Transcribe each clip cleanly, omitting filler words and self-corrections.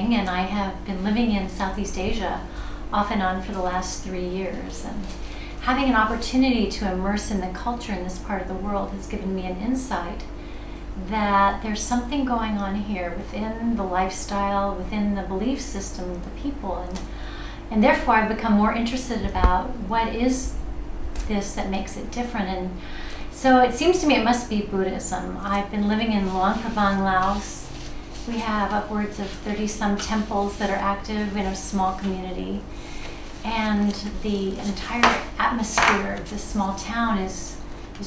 And I have been living in Southeast Asia off and on for the last 3 years, and having an opportunity to immerse in the culture in this part of the world has given me an insight that there's something going on here within the lifestyle, within the belief system of the people, and therefore I've become more interested about what is this that makes it different. And so it seems to me it must be Buddhism. I've been living in Luang Prabang, Laos. We have upwards of 30-some temples that are active in a small community. And the entire atmosphere of this small town is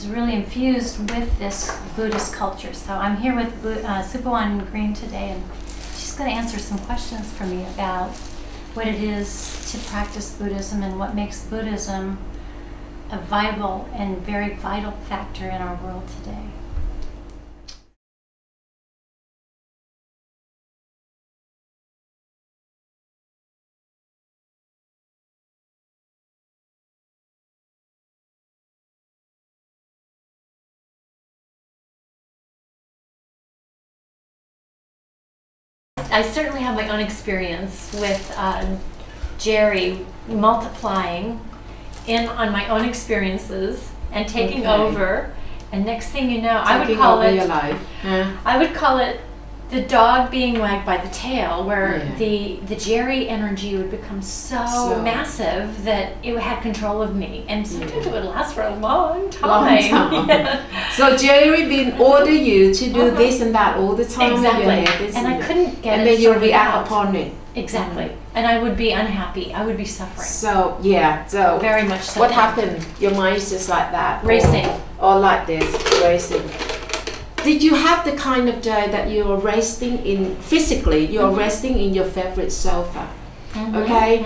really infused with this Buddhist culture. So I'm here with Supawan Green today, and she's going to answer some questions for me about what it is to practice Buddhism and what makes Buddhism a vital and very vital factor in our world today. I certainly have my own experience with Jerry multiplying in on my own experiences and taking over, and next thing you know, I would call it, I would call it the dog being wagged by the tail, where the Jerry energy would become so massive that it had control of me, and sometimes it would last for a long time. So Jerry been order you to do this and that all the time. Exactly. And I couldn't get it. And then you react upon it. Exactly. And I would be unhappy. I would be suffering. So so very much so. What happened? Your mind is just like that, racing, or like this, racing. Did you have the kind of day that you are resting in physically? You are resting in your favorite sofa, okay?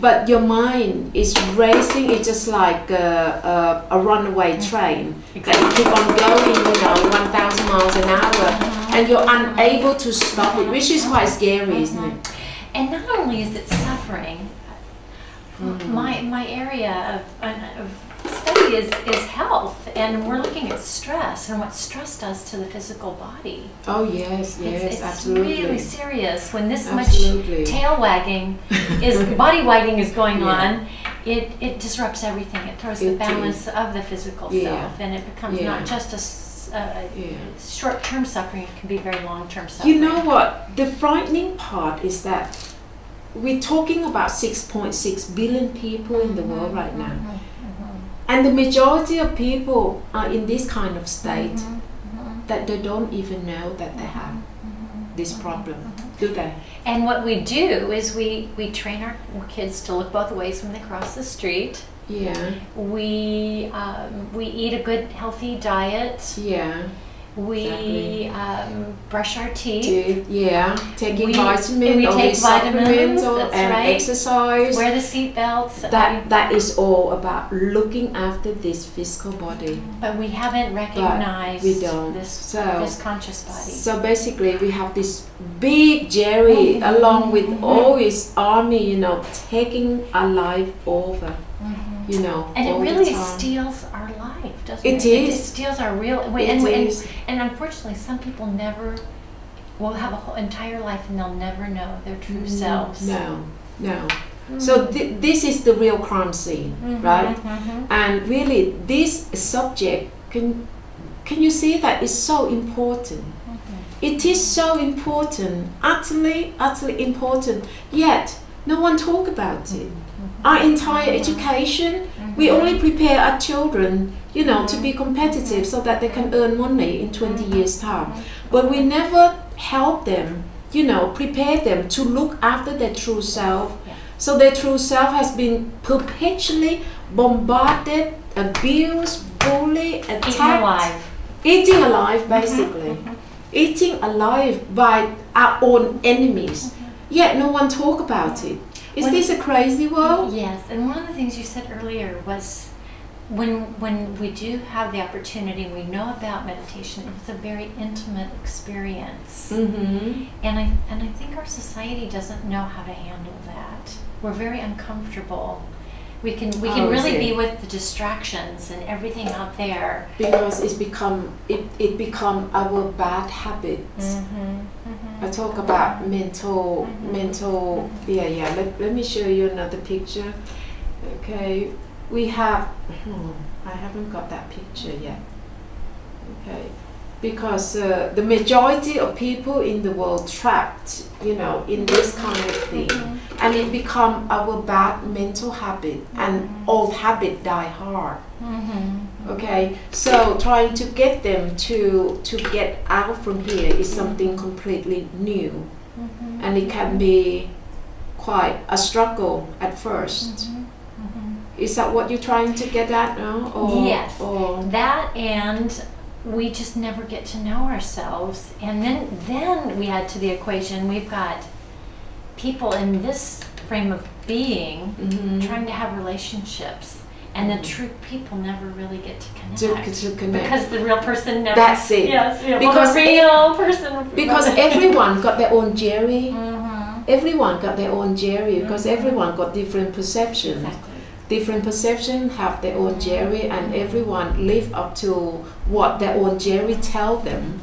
But your mind is racing. It's just like a runaway train that you keep on going, you know, 1,000 miles an hour, and you're unable to stop it, which is quite scary, isn't it? And not only is it suffering, my area of study is health, and we're looking at stress and what stress does to the physical body. Oh yes, it's absolutely. Really serious when this much tail wagging body wagging is going on. It disrupts everything. It throws the balance of the physical self, and it becomes not just a short-term suffering. It can be very long-term suffering. You know what? The frightening part is that we're talking about 6.6 billion people in the world right now. And the majority of people are in this kind of state that they don't even know that they have this problem, do they? And what we do is we train our kids to look both ways when they cross the street. We eat a good healthy diet. We brush our teeth. Taking vitamins, we take vitamins, and exercise. Wear the seat belts. That is all about looking after this physical body. But we haven't recognized this conscious body. So basically, we have this big Jerry along with all his army, you know, taking our life over. You know, and it really steals our life, doesn't it? It steals our real. And unfortunately, some people never will have a whole entire life, and they'll never know their true selves. No. So this is the real crime scene, right? And really, this subject can you see that it's so important? It is so important, utterly important. Yet no one talk about it. Our entire education, we only prepare our children, you know, to be competitive so that they can earn money in 20 years' time. But we never help them, you know, prepare them to look after their true self. So their true self has been perpetually bombarded, abused, bullied, attacked. Eating alive, basically. Eating alive by our own enemies. Yet no one talk about it. Is this a crazy world? Yes, and one of the things you said earlier was when we do have the opportunity, we know about meditation, it's a very intimate experience. Mm-hmm. And I think our society doesn't know how to handle that. We're very uncomfortable. We can really be with the distractions and everything out there, because it become our bad habits. I talk about mental. Let me show you another picture. Okay, we have. I haven't got that picture yet. Okay, because the majority of people in the world trapped, in this kind of thing, and it become our bad mental habit, and old habit die hard. Okay, so trying to get them to get out from here is something completely new, and it can be quite a struggle at first. Is that what you're trying to get at now? Yes, that, and we just never get to know ourselves. And then we add to the equation, we've got people in this frame of being trying to have relationships. And the true people never really get to connect. Because the real person never... That's it. Yes, because the real person... Because everyone got their own Jerry. Everyone got their own Jerry, because everyone got different perceptions. Exactly. Different perceptions have their own Jerry, and everyone live up to what their own Jerry tell them.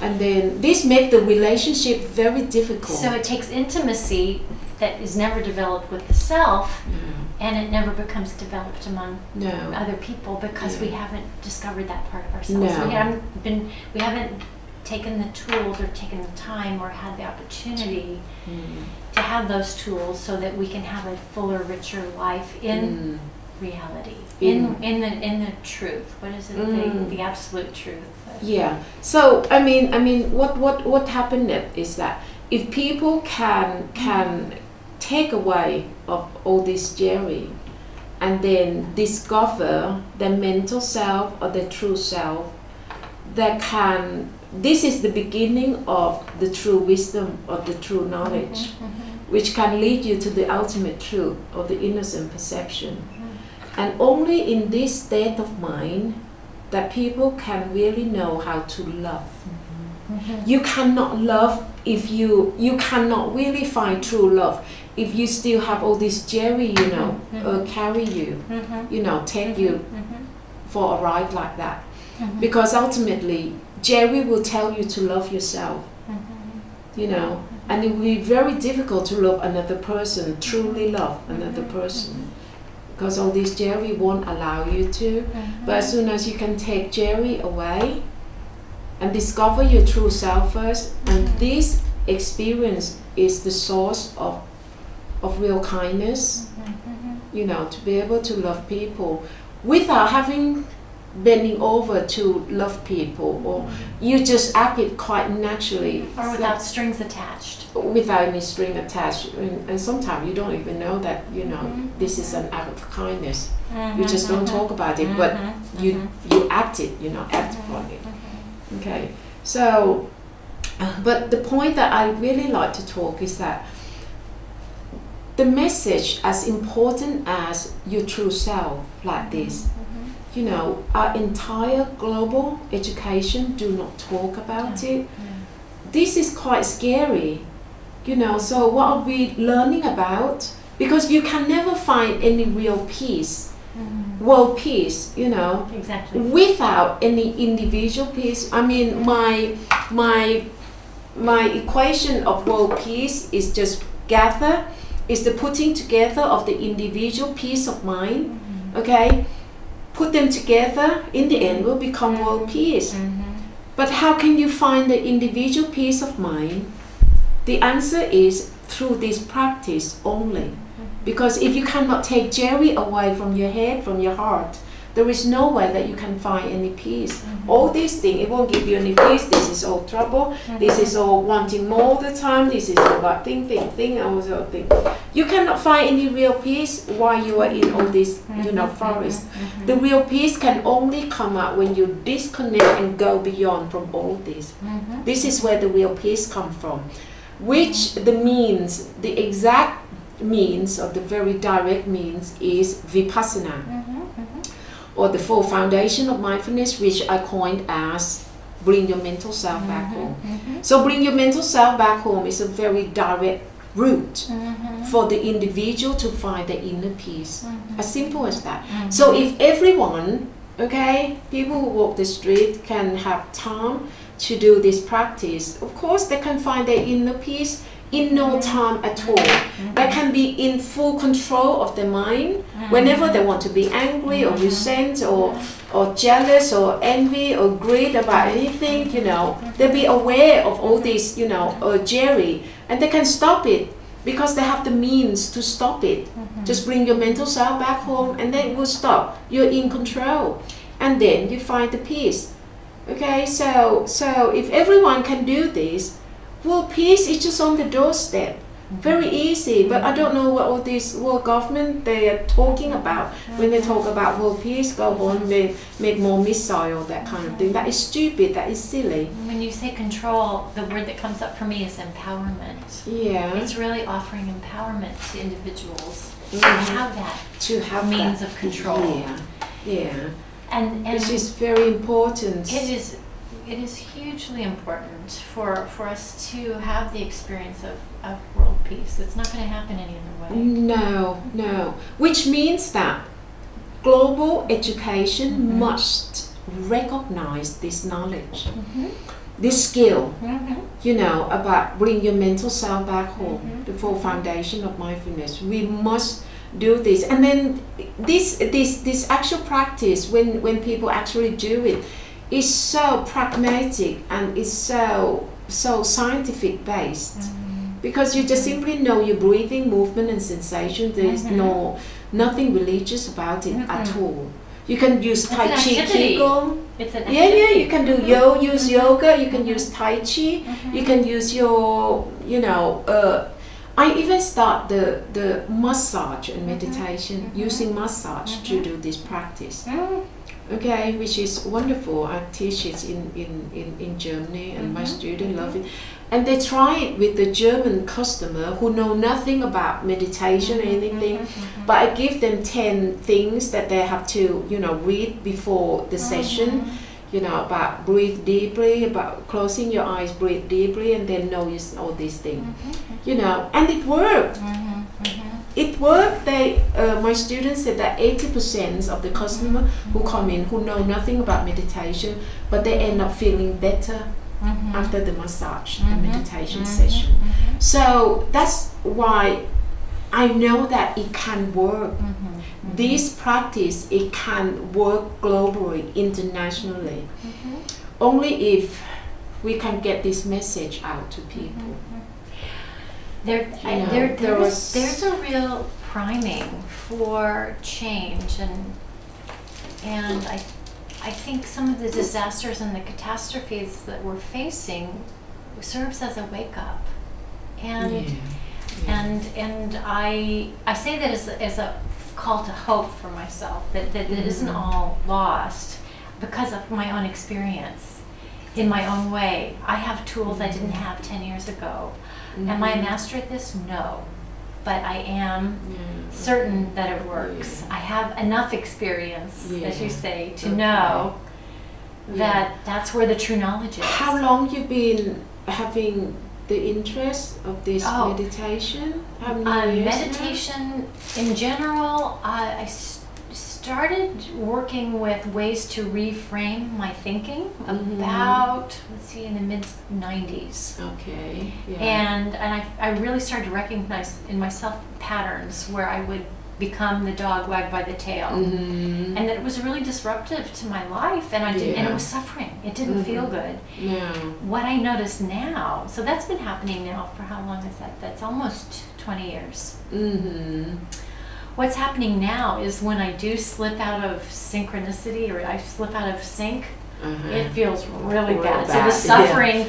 And then this makes the relationship very difficult. So it takes intimacy that is never developed with the self, and it never becomes developed among other people, because we haven't discovered that part of ourselves. We haven't taken the tools or taken the time or had the opportunity to have those tools, so that we can have a fuller, richer life in reality, in the truth. What is it? The absolute truth. Yeah. So I mean, what happened is that if people can take away of all this Jerry, and then discover their mental self or their true self, this is the beginning of the true wisdom, of the true knowledge, which can lead you to the ultimate truth of the innocent perception. And only in this state of mind that people can really know how to love. You cannot love if you cannot really find true love if you still have all this Jerry, carry you, take you for a ride like that. Because ultimately, Jerry will tell you to love yourself, and it will be very difficult to love another person, truly love another person, because all this Jerry won't allow you to. But as soon as you can take Jerry away and discover your true self first, and this experience is the source of real kindness, to be able to love people without having bending over to love people, or you just act it quite naturally, or without strings attached. Without any string attached, and sometimes you don't even know that this is an act of kindness. You just don't talk about it, but you act it, act upon it. Okay, so but the point that I really like to talk is that the message, as important as your true self, like this, our entire global education do not talk about it. This is quite scary, so what are we learning about? Because you can never find any real peace, world peace, exactly, without any individual peace. I mean, my equation of world peace is just is the putting together of the individual peace of mind, okay? Put them together, in the end will become world peace. But how can you find the individual peace of mind? The answer is through this practice only. Because if you cannot take Jerry away from your head, from your heart, there is no way that you can find any peace. All these things, it won't give you any peace. This is all trouble. This is all wanting more all the time. This is all about thing, all sort of thing. You cannot find any real peace while you are in all this, forest. The real peace can only come out when you disconnect and go beyond from all this. This is where the real peace comes from, which the exact means, or the very direct means, is vipassana. or the 4 foundation of mindfulness, which I coined as bring your mental self back home. So bring your mental self back home is a very direct route for the individual to find the inner peace. As simple as that. So if everyone, okay, people who walk the street can have time to do this practice, of course they can find their inner peace in no time at all. They can be in full control of their mind whenever they want to be angry or resent or jealous or envy or greed about anything, you know. They'll be aware of all this, you know, jerry, and they can stop it because they have the means to stop it. Just bring your mental self back home and then it will stop. You're in control, and then you find the peace. Okay, so if everyone can do this, well, peace is just on the doorstep. Very easy, but I don't know what all this world government they are talking about when they talk about world peace, go on, make more missile, that kind of thing. That is stupid, that is silly. When you say control, the word that comes up for me is empowerment. Yeah. It's really offering empowerment to individuals to have that means of control. Yeah, yeah. And which is very important. It is hugely important for us to have the experience of world peace. It's not going to happen any other way. No. Which means that global education must recognize this knowledge, this skill, you know, about bring your mental self back home, the 4 foundation of mindfulness. We must do this. And then this actual practice, when people actually do it, is so pragmatic and is so scientific based, because you just simply know your breathing, movement and sensation. There is nothing religious about it at all. You can use Tai Chi, Qigong. It's an you can do use yoga, you can use Tai Chi, you can use your, you know, I even start the massage and meditation, using massage to do this practice. Okay, which is wonderful. I teach it in Germany, and my students love it. And they try it with the German customer who know nothing about meditation or anything, but I give them 10 things that they have to, you know, read before the session, you know, about breathe deeply, about closing your eyes, breathe deeply, and then notice all these things, you know, and it worked. It worked. My students said that 80% of the customers who come in who know nothing about meditation, but they end up feeling better after the massage, the meditation session. So that's why I know that it can work. This practice, it can work globally, internationally. Only if we can get this message out to people. There's a real priming for change, and I think some of the disasters and the catastrophes that we're facing serves as a wake up, and I say that as a call to hope for myself, that it isn't all lost because of my own experience. In my own way, I have tools I didn't have 10 years ago. Am I a master at this? No. But I am certain that it works. I have enough experience, as you say, to know that that's where the true knowledge is. How long you've been having the interest of this meditation? How many years meditation in general, I started working with ways to reframe my thinking about, let's see, in the mid-90s. Okay. Yeah. And I really started to recognize in myself patterns where I would become the dog wagged by the tail, and that it was really disruptive to my life, and and it was suffering. It didn't feel good. No. What I notice now, so that's been happening now for how long is that? That's almost 20 years. What's happening now is when I do slip out of synchronicity, or I slip out of sync, it feels really bad. So the suffering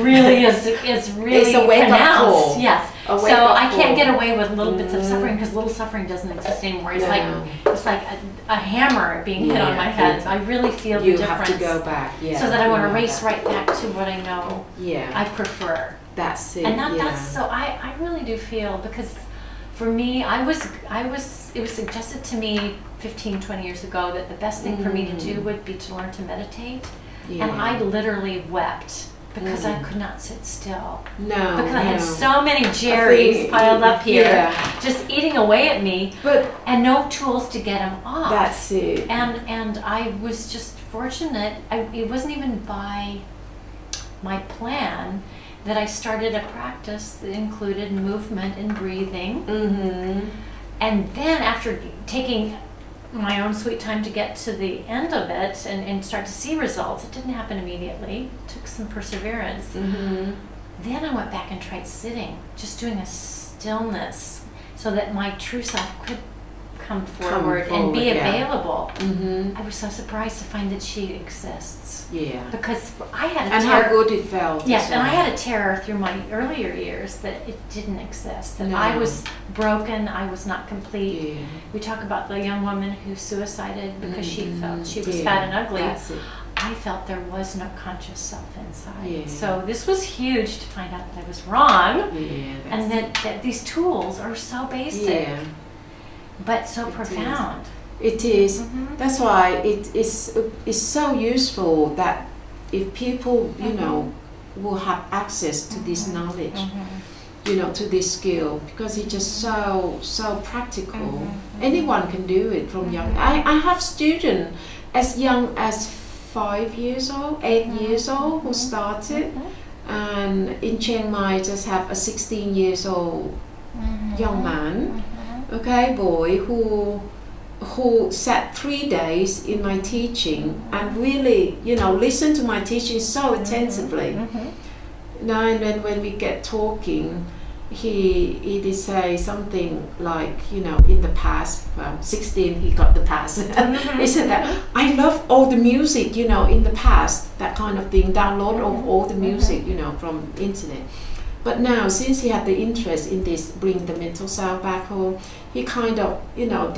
really is really it's a wake-up pronounced. call. Yes. So I can't get away with little bits of suffering, because little suffering doesn't exist anymore. It's like a hammer being hit on my head. So I really feel the difference. You have to go back. So that I want to race right back to what I know I prefer. That's it. And that's so I really do feel, because For me, it was suggested to me 15, 20 years ago that the best thing for me to do would be to learn to meditate. Yeah. And I literally wept because I could not sit still. No. Because I had so many Jerry's piled up here, just eating away at me, and no tools to get them off. That's it. And I was just fortunate. It wasn't even by my plan that I started a practice that included movement and breathing. And then after taking my own sweet time to get to the end of it and start to see results, it didn't happen immediately. It took some perseverance. Then I went back and tried sitting, just doing a stillness so that my true self could come forward and be available. I was so surprised to find that she exists. Yeah. Because I had a and terror. how good it felt. Yes, and I had a terror through my earlier years that it didn't exist, that I was broken, I was not complete. We talk about the young woman who suicided because she felt she was fat and ugly. I felt there was no conscious self inside. So this was huge to find out that I was wrong, and that these tools are so basic, but so profound. It is. That's why it is so useful that if people, you know, will have access to this knowledge, you know, to this skill, because it's just so practical. Anyone can do it from young. I have students as young as 5 years old, 8 years old who started, and in Chiang Mai just have a 16 years old young man, boy who sat 3 days in my teaching and really, you know, listened to my teaching so attentively. Now and then when we get talking, he did say something like, you know, in the past, well, 16 he got the pass. He said that, I love all the music, you know, in the past, that kind of thing, download all the music, you know, from internet. But now, since he had the interest in this, bring the mental self back home, he kind of, you know,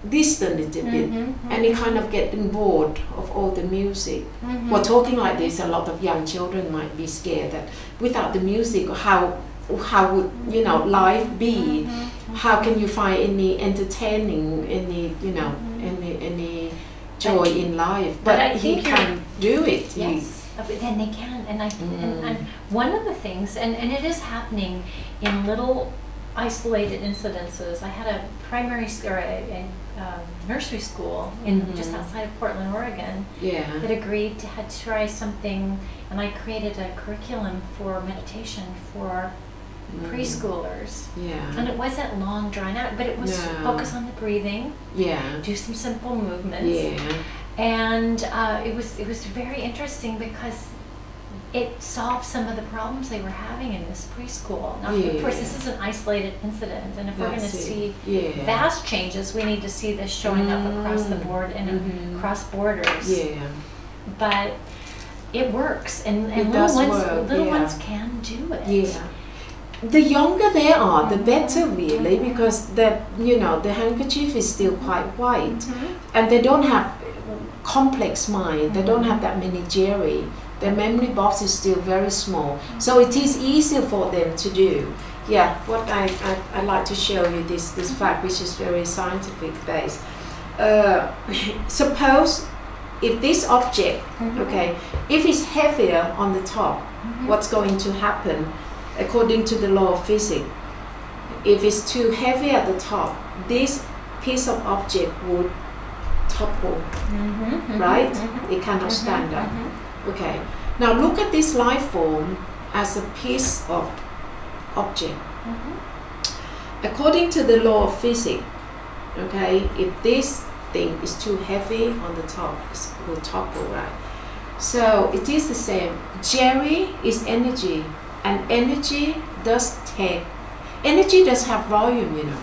distant a bit, and he kind of getting bored of all the music. Well, talking like this, a lot of young children might be scared that without the music, how would, you know, life be? How can you find any entertaining, any, you know, any joy in life? But he can do it. Yes, then they can, and one of the things, and it is happening in little isolated incidences. I had a primary school, or a nursery school in just outside of Portland, Oregon, that agreed to try something, and I created a curriculum for meditation for preschoolers. And it wasn't long drawn out, but it was focus on the breathing. Do some simple movements. And it was very interesting because it solved some of the problems they were having in this preschool. Now, of course, this is an isolated incident, and if we're going to see vast changes, we need to see this showing up across the board and across borders. But it works, and little ones can do it. The younger they are, the better, really, because the, you know, the handkerchief is still quite white, and they don't have complex mind. They don't have that many Jerry. The memory box is still very small, so it is easier for them to do. What I like to show you this fact, which is very scientific based. Suppose if this object, if it's heavier on the top, what's going to happen according to the law of physics? If it's too heavy at the top, this piece of object would topple, right? It cannot stand up. Okay, now look at this life form as a piece of object. According to the law of physics, if this thing is too heavy on the top, it will topple, right? So it is the same. Jerry is energy, and energy does have volume, you know.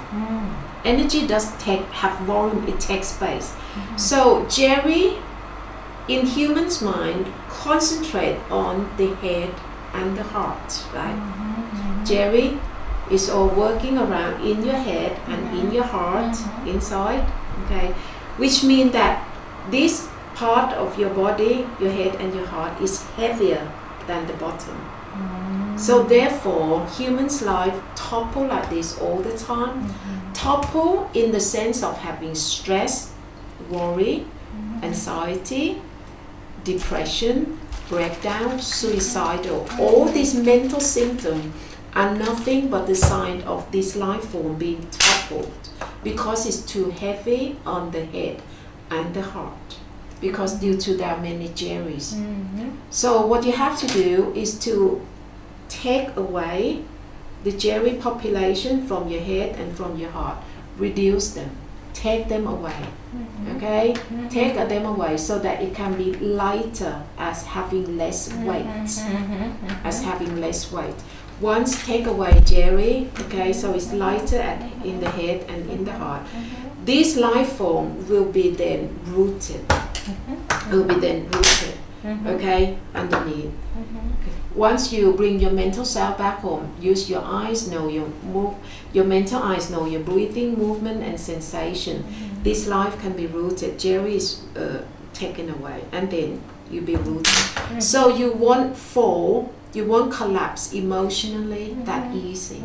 Energy does have volume, it takes space. So Jerry, in human's mind, concentrate on the head and the heart, right? Jerry is all working around in your head and in your heart, inside, which means that this part of your body, your head and your heart, is heavier than the bottom. So therefore, humans' life topple like this all the time. Topple in the sense of having stress, worry, anxiety, depression, breakdown, suicidal. All these mental symptoms are nothing but the sign of this life form being toppled because it's too heavy on the head and the heart, because due to there are many Jerrys. So what you have to do is to take away the Jerry population from your head and from your heart. Reduce them. Take them away. Okay? Take them away so that it can be lighter as having less weight. As having less weight. Once take away Jerry, okay, so it's lighter in the head and in the heart. This life form will be then rooted. Will be then rooted. Okay, underneath. Once you bring your mental self back home, use your eyes, know your mental eyes know your breathing, movement and sensation. This life can be rooted. Jerry is taken away, and then you be rooted. So you won't fall, you won't collapse emotionally that easy.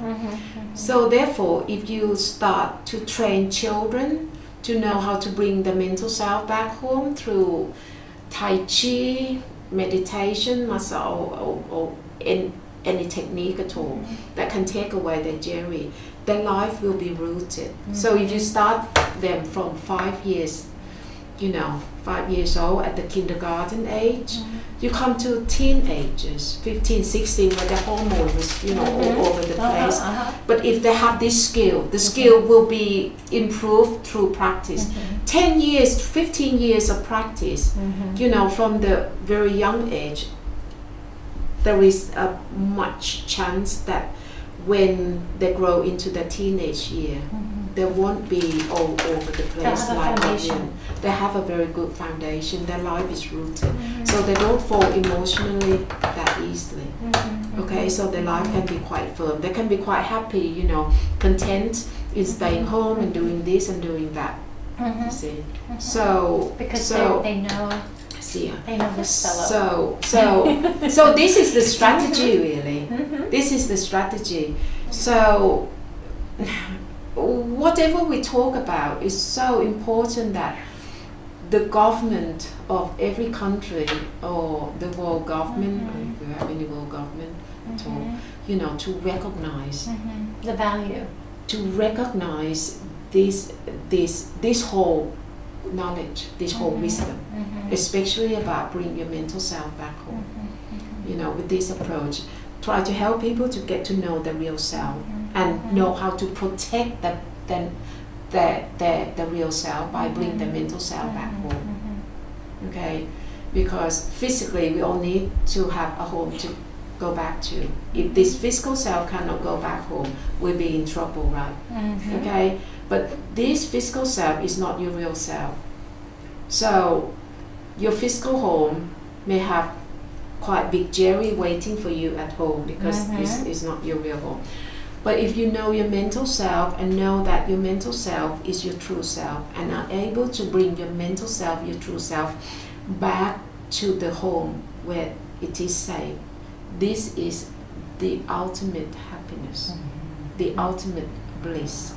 So therefore, if you start to train children to know how to bring the mental self back home through Tai Chi, meditation, massage, or any technique at all that can take away their Jerry, their life will be rooted. So if you start them from 5 years, 5 years old at the kindergarten age, you come to teenagers, 15, 16, where the hormone was, all over the place. But if they have this skill, the skill will be improved through practice. 10 years, 15 years of practice, from the very young age, there is a much chance that when they grow into the teenage year, they won't be all over the place like that. They have a very good foundation. Their life is rooted, so they don't fall emotionally that easily. Okay, so their life can be quite firm. They can be quite happy, content in staying home and doing this and doing that. You see, so because they know. They know this fellow. So this is the strategy, really. This is the strategy. So whatever we talk about is so important that the government of every country, or the world government, if we have any world government at all, to recognize the value, to recognize this whole knowledge, this whole wisdom, especially about bringing your mental self back home. With this approach, try to help people to get to know the real self and know how to protect the real self by bringing the mental self back home. Okay, because physically we all need to have a home to go back to. If this physical self cannot go back home, we'll be in trouble, right? Okay, but this physical self is not your real self. So your physical home may have quite big Jerry waiting for you at home because this is not your real home. But if you know your mental self and know that your mental self is your true self and are able to bring your mental self, your true self, back to the home where it is safe, this is the ultimate happiness, the ultimate bliss,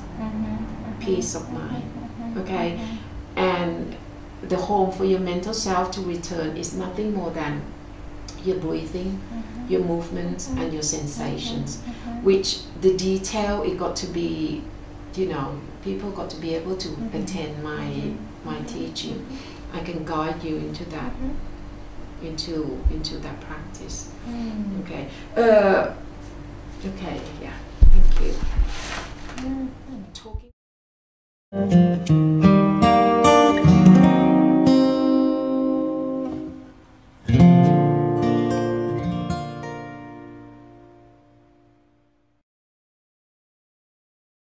peace of mind. Okay, and the home for your mental self to return is nothing more than your breathing, your movements, and your sensations, which the detail, it got to be, people got to be able to attend my teaching. I can guide you into that, into that practice. Okay. Okay. Yeah. Thank you. Talking.